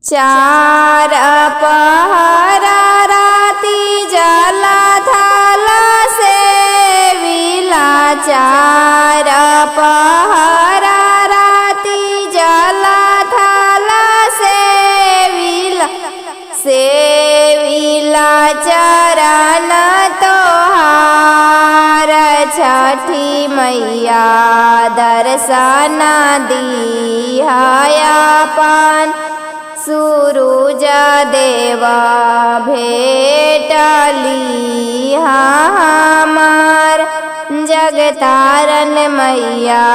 चार पहरा राती जलथल सेविला। चार पहरा राती जलथल सेविला। सेविला चरण तोहार छठी मैया दर्शन दिहायापन। सूरुज देवा भेटली हमार। जगतारन मैया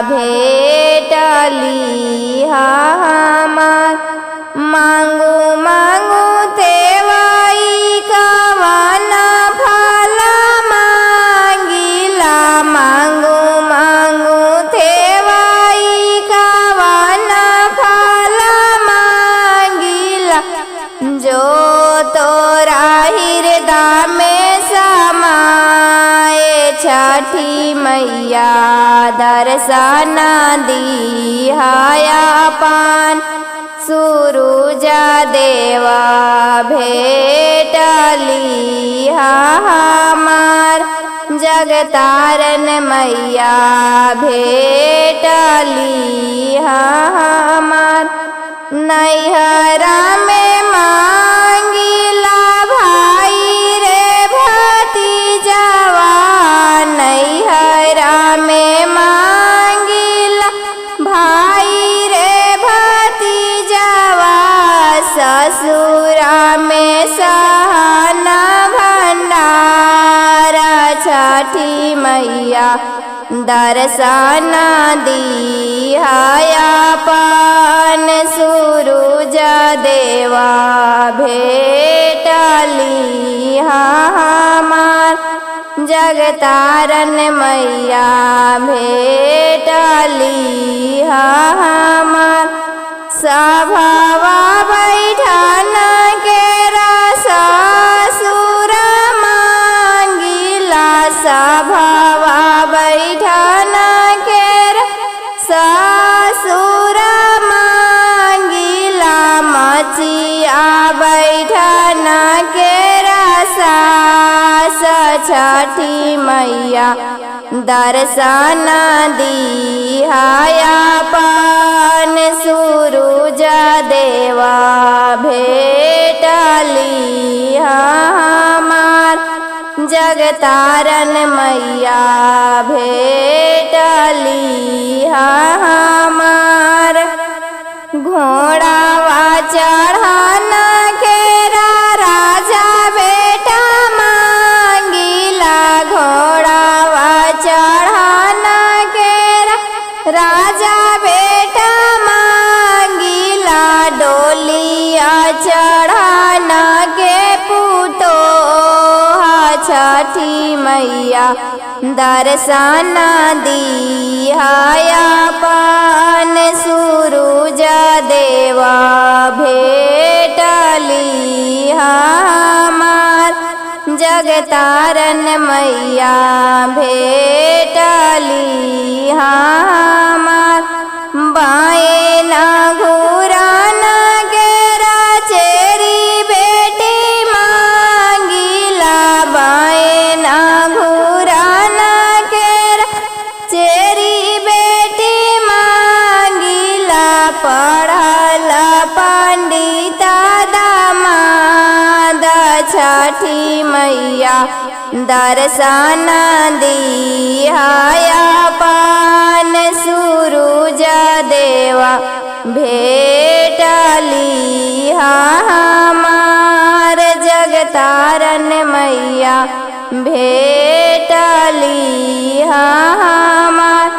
भेटली हमार। मांगू मांगू तेवाई कवन फल मांगिला। मांगू मांगू तेवाई कवन फल मांगिला। जो तोरा हृदय में समाए छठी मैया दर्शन दिहायापन। सूरुज देवा भेटली हमार। जगतारन मैया भेटली हमार। नैहरा में मांगिला भाई रे भतीजवा। नैहरा में मांगिला भाई रे भतीजवा। ससुरा में सहन भंडार छठी मैया दर्शन दिहायापन। सूरुज देवा भेटली हमार। जगतारन मैया भेटली हमार। सभवा बैठन के ससुर मांगिला। सभवा बैठन के ससुर मांगिला। मचिया बैठन के सास छठी मैया दर्शन दिहायापन। सूरुज देवा भेटली हमार। जगतारन मैया भेटली हमार। घोड़ावा चढ़न केरा राजा बेटा मांगिला। घोड़ावा चढ़न केरा राजा बेटा मांगिला। डोलिया चढ़न के पुतो छठी मैया दर्शन दिहायापन। सूरुज देवा भेटली हमार। जगतारन मैया भेटली हमार। बाएं ना घूरन गेरा चेरी बेटी मांगिला। बाएं ना घूरन गेरा चेरी बेटी मांगिला। पढ़ल पंडित दामाद छठी मैया दर्शन दिहायापन। सूरुज देवा भेटली हमार। जगतारन मैया भेटली हमार।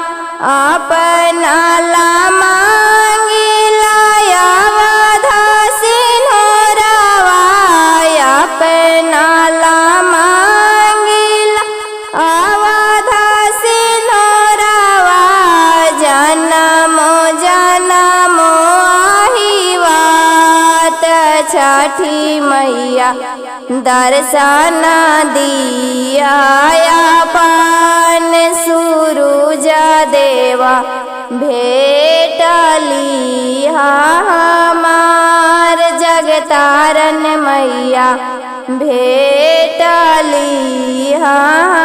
अपना ला मांगिला अवध सिंहरवा। अपना ला मांगिला अवध सिंहरवा। जन्मो जन्मो अहिवात छठी मैया दर्शन दिहायापन। सूरुज देवा भेटली हमार। कारण मैया भेटली। हाँ